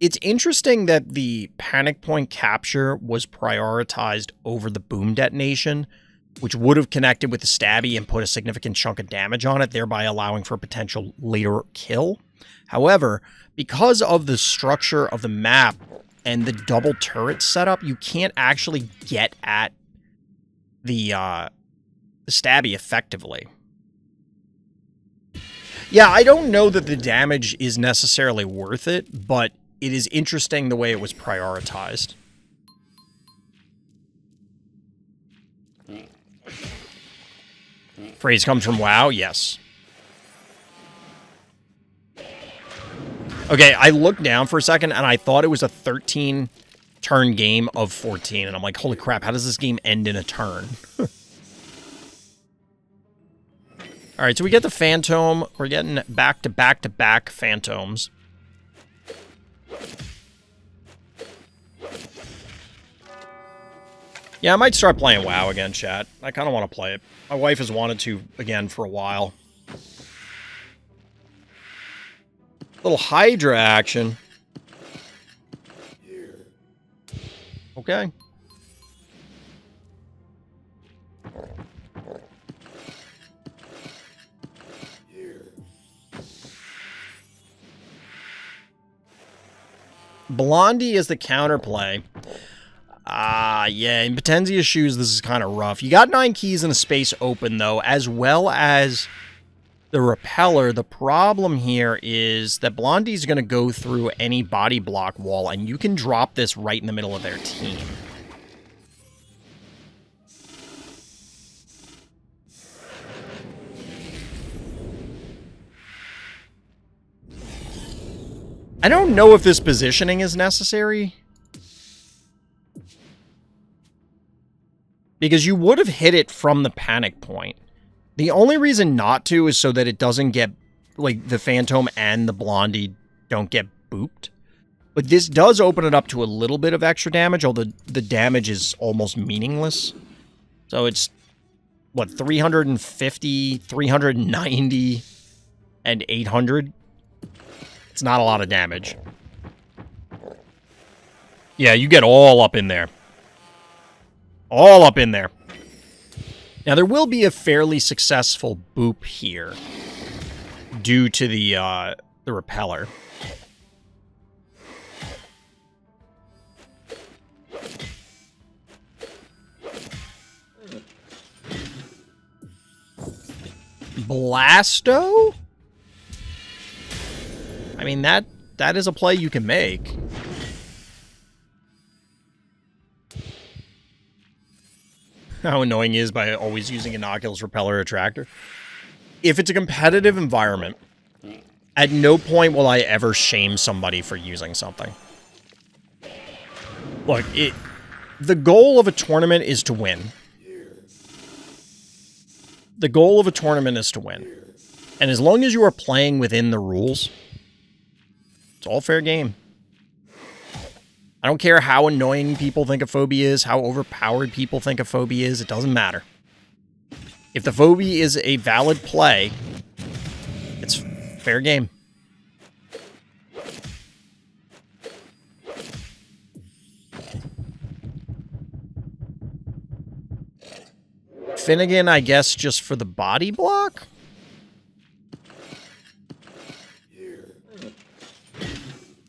it's interesting that the panic point capture was prioritized over the boom detonation, which would have connected with the stabby and put a significant chunk of damage on it, thereby allowing for a potential later kill. However, because of the structure of the map and the double turret setup, you can't actually get at the stabby effectively. Yeah, I don't know that the damage is necessarily worth it, but it is interesting the way it was prioritized. Phrase comes from WoW? Yes. Okay, I looked down for a second, and I thought it was a 13-turn game of 14, and I'm like, holy crap, how does this game end in a turn? Alright, so we get the Phantom. We're getting back-to-back-to-back Phantoms. Yeah, I might start playing WoW again, chat. I kind of want to play it. My wife has wanted to again for a while. Little Hydra action. Okay. Blondie is the counterplay. Yeah, in Potenzia's shoes, this is kind of rough. You got 9 keys in a space open, though, as well as the repeller. The problem here is that Blondie's going to go through any body block wall, and you can drop this right in the middle of their team. I don't know if this positioning is necessary. Because you would have hit it from the panic point. The only reason not to is so that it doesn't get, like, the Phantom and the Blondie don't get booped. But this does open it up to a little bit of extra damage, although the damage is almost meaningless. So it's, what, 350, 390, and 800? It's not a lot of damage. Yeah, you get all up in there. All up in there. Now, there will be a fairly successful boop here due to the repeller. Blasto? I mean, that is a play you can make. How annoying it is by always using Inoculus, Repeller, Attractor. If it's a competitive environment, at no point will I ever shame somebody for using something. Look, the goal of a tournament is to win. The goal of a tournament is to win. And as long as you are playing within the rules, it's all fair game. I don't care how annoying people think a phobia is, how overpowered people think a phobia is, it doesn't matter. If the phobia is a valid play, it's fair game. Finnegan, I guess, just for the body block?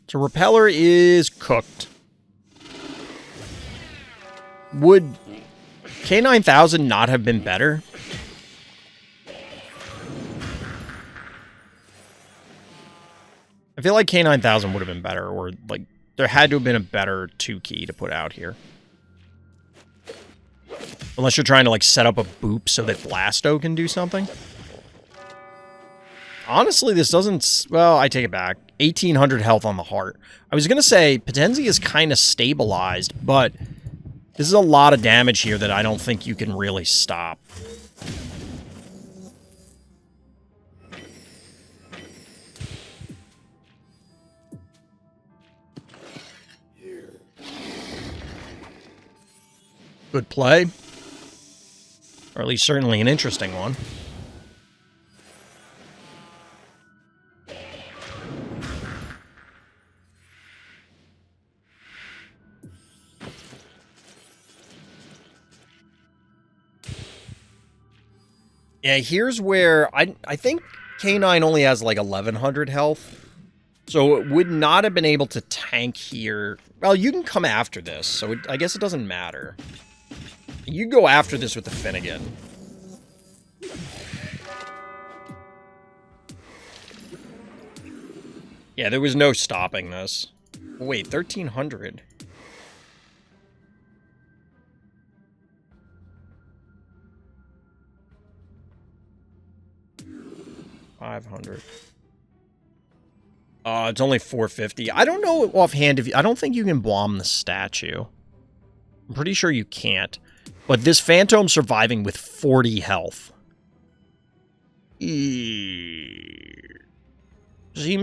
So Repeller is cooked. Would K9000 not have been better? I feel like K9000 would have been better, or, like, there had to have been a better 2-key to put out here. Unless you're trying to, like, set up a boop so that Blasto can do something. Honestly, this doesn't... Well, I take it back. 1,800 health on the heart. I was going to say, Potenzi is kind of stabilized, but This is a lot of damage here that I don't think you can really stop. Good play. Or at least certainly an interesting one. Yeah, here's where I think K9 only has like 1100 health. So it would not have been able to tank here. Well, you can come after this, so I guess it doesn't matter. You go after this with the Finnegan. Yeah, there was no stopping this. Wait, 1300. $500. It's only 450. I don't know offhand if I don't think you can bomb the statue. I'm pretty sure you can't. But this Phantom surviving with 40 health. Seems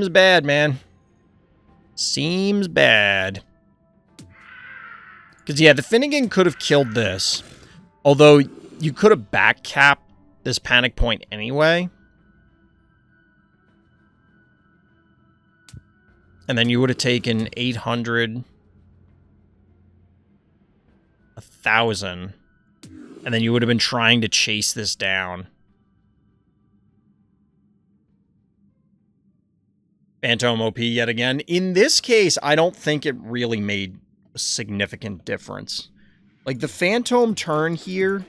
bad, man. Seems bad. Because, yeah, the Finnegan could have killed this. Although, you could have backcapped this panic point anyway. And then you would have taken 800, 1,000, and then you would have been trying to chase this down. Phantom OP yet again. In this case, I don't think it really made a significant difference. Like, the Phantom turn here,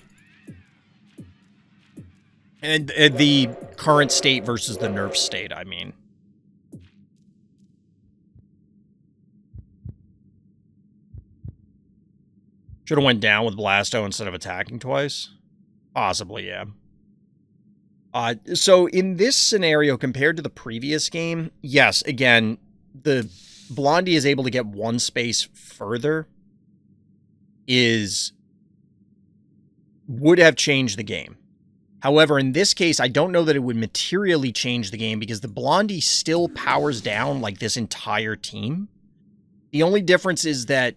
and the current state versus the nerf state, I mean. Should have went down with Blasto instead of attacking twice. Possibly, yeah. So in this scenario, compared to the previous game, yes, again, the Blondie is able to get one space further. Would have changed the game. However, in this case, I don't know that it would materially change the game because the Blondie still powers down like this entire team. The only difference is that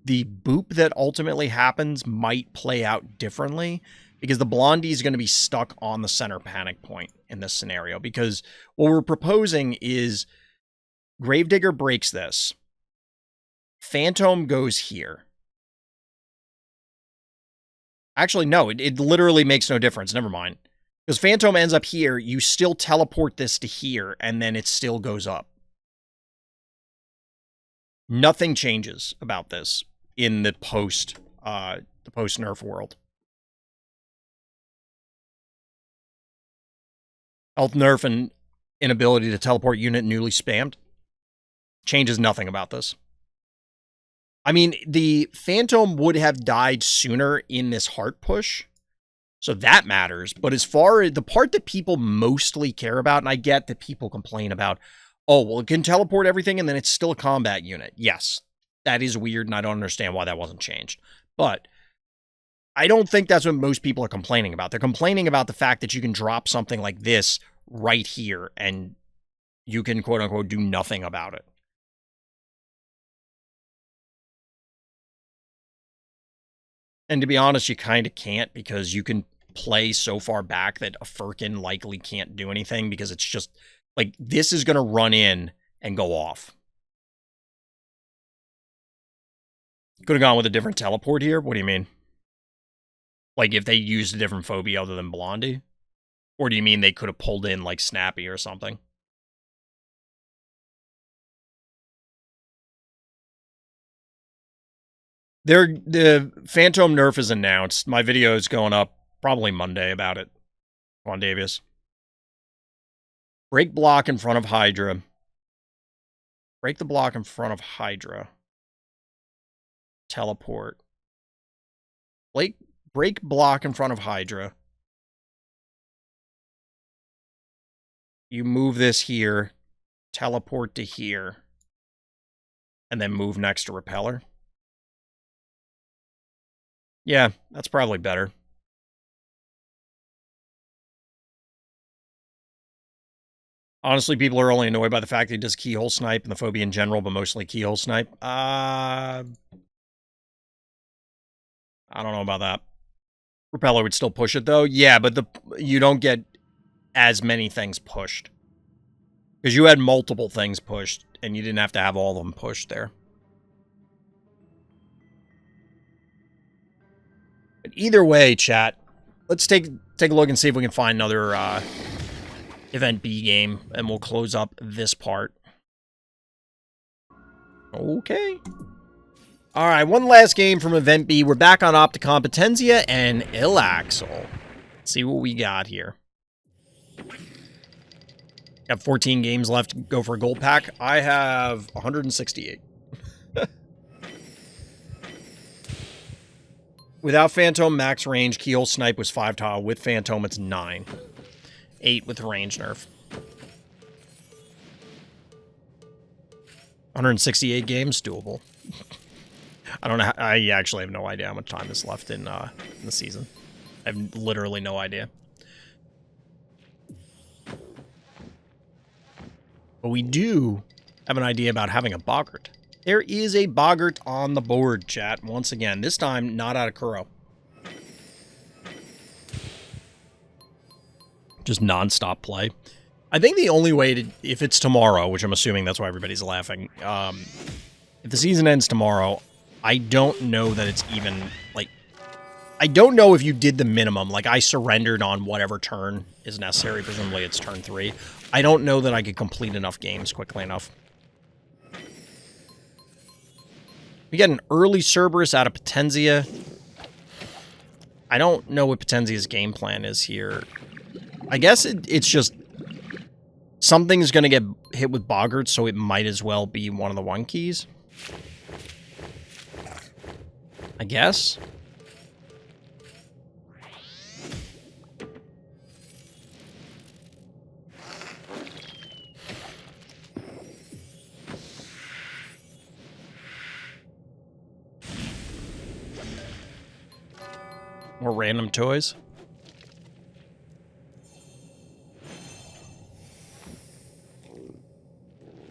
the boop that ultimately happens might play out differently because the Blondie is going to be stuck on the center panic point in this scenario. Because what we're proposing is Gravedigger breaks this. Phantom goes here. Actually, no, it literally makes no difference. Never mind. Because Phantom ends up here, you still teleport this to here, and then it still goes up. Nothing changes about this in the post nerf world. Health nerf and inability to teleport unit newly spammed changes nothing about this. I mean, the Phantom would have died sooner in this heart push, so that matters. But as far as the part that people mostly care about, and I get that people complain about, oh, well, it can teleport everything and then it's still a combat unit. Yes, that is weird, and I don't understand why that wasn't changed. But I don't think that's what most people are complaining about. They're complaining about the fact that you can drop something like this right here, and you can, quote-unquote, do nothing about it. And to be honest, you kind of can't, because you can play so far back that a Firkin likely can't do anything, because it's just, like, this is going to run in and go off. Could have gone with a different teleport here? What do you mean? Like, if they used a different phobia other than Blondie? Or do you mean they could have pulled in, like, Snappy or something? The Phantom nerf is announced. My video is going up probably Monday about it. Come on, Davius. Break block in front of Hydra. Break the block in front of Hydra. Teleport. Break block in front of Hydra. You move this here. Teleport to here. And then move next to Repeller. Yeah, that's probably better. Honestly, people are only annoyed by the fact that he does keyhole snipe and the phobia in general, but mostly keyhole snipe. I don't know about that. Repeller would still push it, though. Yeah, but you don't get as many things pushed. Because you had multiple things pushed, and you didn't have to have all of them pushed there. But either way, chat, let's take a look and see if we can find another Event B game, and we'll close up this part. Okay. Alright, one last game from Event B. We're back on Opticon Potenzia and Ilaxel. Let's see what we got here. Got 14 games left to go for a gold pack. I have 168. Without Phantom, max range, keyhole snipe was 5 tile. With Phantom, it's 9. 8 with range nerf. 168 games, doable. I don't know. I actually have no idea how much time is left in the season. I have literally no idea. But we do have an idea about having a boggart. There is a boggart on the board, chat. Once again, this time not out of Kuro. Just non-stop play. I think the only way to, if it's tomorrow, which I'm assuming that's why everybody's laughing, if the season ends tomorrow, I don't know that it's even, like, I don't know if you did the minimum. Like, I surrendered on whatever turn is necessary. Presumably it's turn 3. I don't know that I could complete enough games quickly enough. We get an early Cerberus out of Potenzia. I don't know what Potenzia's game plan is here. I guess it's just something's going to get hit with Boggart, so it might as well be one of the 1 keys. I guess. More random toys.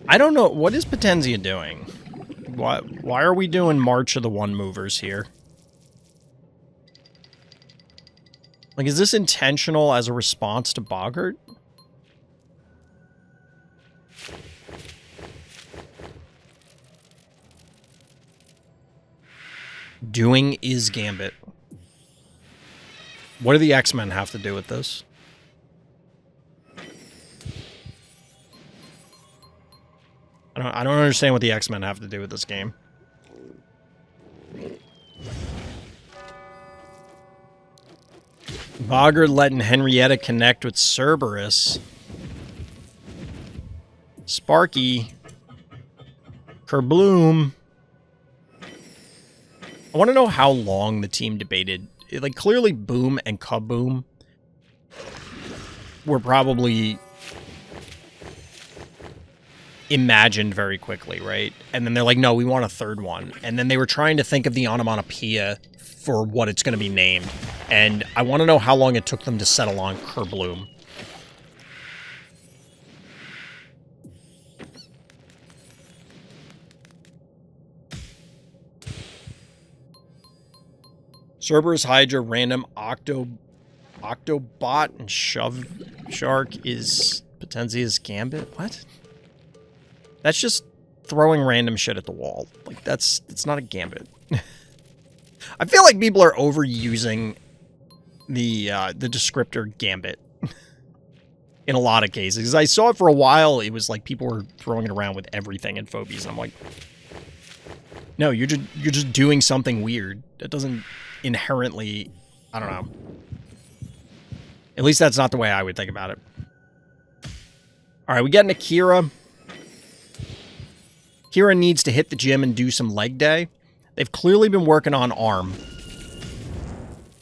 I don't know. What is Potenzia doing? Why are we doing March of the One Movers here? Like, is this intentional as a response to Boggart? Doing is Gambit. What do the X-Men have to do with this? I don't understand what the X-Men have to do with this game. Boggart letting Henrietta connect with Cerberus. Sparky. Kerbloom. I want to know how long the team debated. Like, clearly Boom and Kaboom were probably imagined very quickly, right? And then they're like, no, we want a third one. And then they were trying to think of the onomatopoeia for what it's going to be named. And I want to know how long it took them to settle on Kerbloom. Cerberus, Hydra, Random, Octobot, and Shove Shark is Potenzia's Gambit? What? That's just throwing random shit at the wall. Like, it's not a Gambit. I feel like people are overusing the descriptor Gambit in a lot of cases. Because I saw it for a while, it was like people were throwing it around with everything in Phobies. I'm like, no, you're just doing something weird. That doesn't inherently, I don't know. At least that's not the way I would think about it. All right, we get an Akira. Kira needs to hit the gym and do some leg day. They've clearly been working on arm.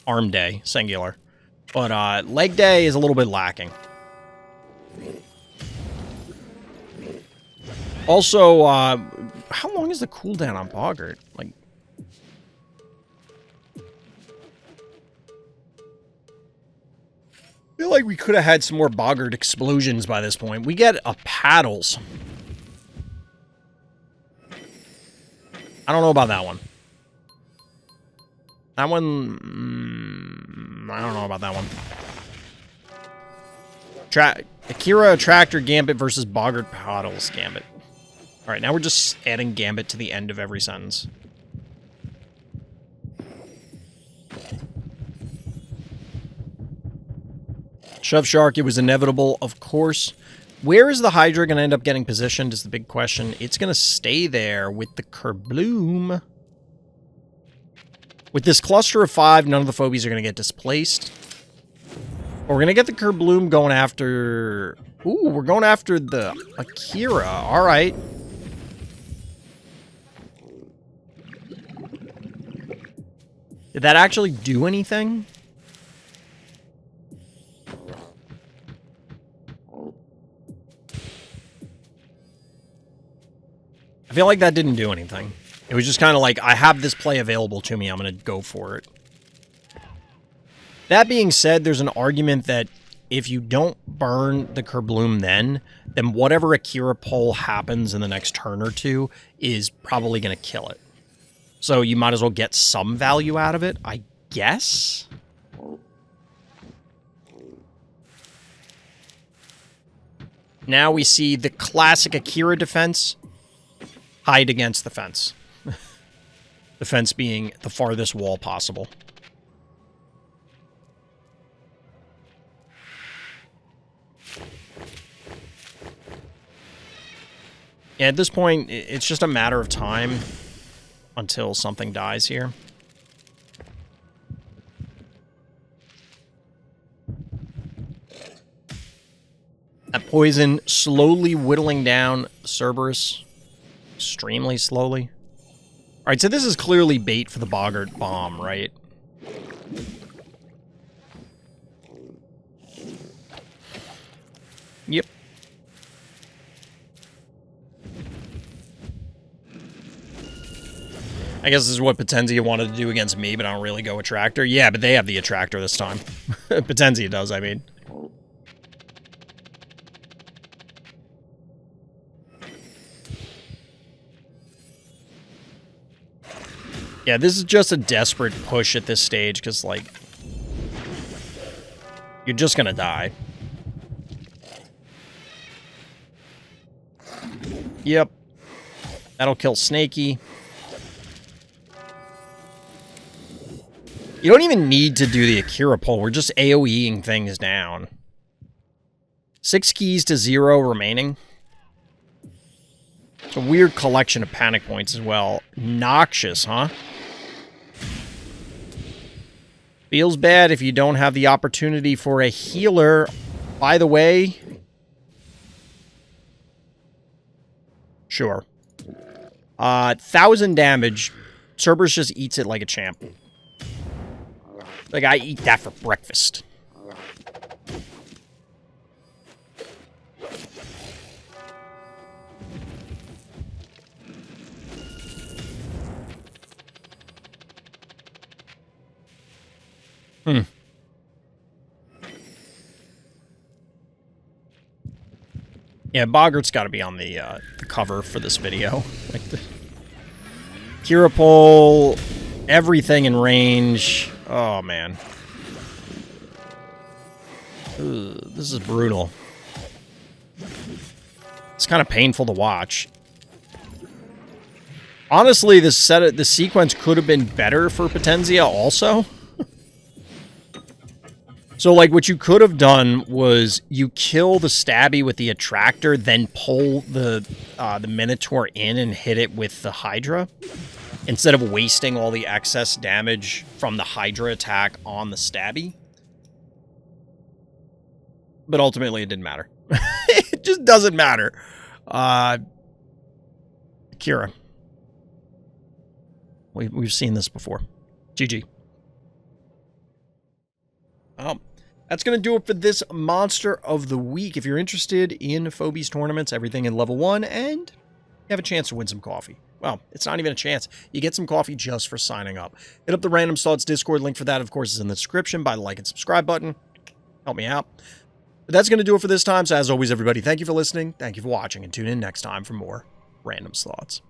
Arm day, singular. But leg day is a little bit lacking. Also, how long is the cooldown on Boggart? Like, feel like we could have had some more boggart explosions by this point. We get a paddles. I don't know about that one. That one... I don't know about that one. Akira Attractor Gambit versus Boggart Paddles Gambit. Alright, now we're just adding Gambit to the end of every sentence. Shove Shark, it was inevitable, of course. Where is the Hydra going to end up getting positioned is the big question. It's going to stay there with the Kerbloom. With this cluster of 5, none of the Phobies are going to get displaced. But we're going to get the Kerbloom going after... Ooh, we're going after the Akira. All right. Did that actually do anything? I feel like that didn't do anything. It was just kind of like, I have this play available to me, I'm going to go for it. That being said, there's an argument that if you don't burn the Kerbloom then whatever Akira pull happens in the next turn or two is probably going to kill it. So you might as well get some value out of it, I guess? Now we see the classic Akira defense. Hide against the fence. The fence being the farthest wall possible. Yeah, at this point, it's just a matter of time until something dies here. That poison slowly whittling down Cerberus. Extremely slowly. Alright, so this is clearly bait for the Boggart bomb, right? Yep. I guess this is what Potenzia wanted to do against me, but I don't really go Attractor. Yeah, but they have the Attractor this time. Potenzia does, I mean. Yeah, this is just a desperate push at this stage, because, like, you're just gonna die. Yep. That'll kill Snaky. You don't even need to do the Akira pull. We're just AoEing things down. 6 keys to 0 remaining. It's a weird collection of panic points as well. Noxious, huh? Feels bad if you don't have the opportunity for a healer. By the way... Sure. 1,000 damage. Cerberus just eats it like a champ. Like, I eat that for breakfast. Yeah, Boggart's got to be on the cover for this video. Like the Kira pull, everything in range. Oh, man. Ugh, this is brutal. It's kind of painful to watch. Honestly, the sequence could have been better for Potenzia also. So, like, what you could have done was you kill the Stabby with the Attractor, then pull the Minotaur in and hit it with the Hydra, instead of wasting all the excess damage from the Hydra attack on the Stabby. But ultimately, it didn't matter. It just doesn't matter. Kira. We've seen this before. GG. That's going to do it for this Monster of the Week. If you're interested in Phobies tournaments, everything in level 1, and you have a chance to win some coffee. Well, it's not even a chance. You get some coffee just for signing up. Hit up the Random Thoughts Discord. Link for that, of course, is in the description. By the like and subscribe button. help me out. But that's going to do it for this time. So as always, everybody, thank you for listening. Thank you for watching, and tune in next time for more Random's Thoughts.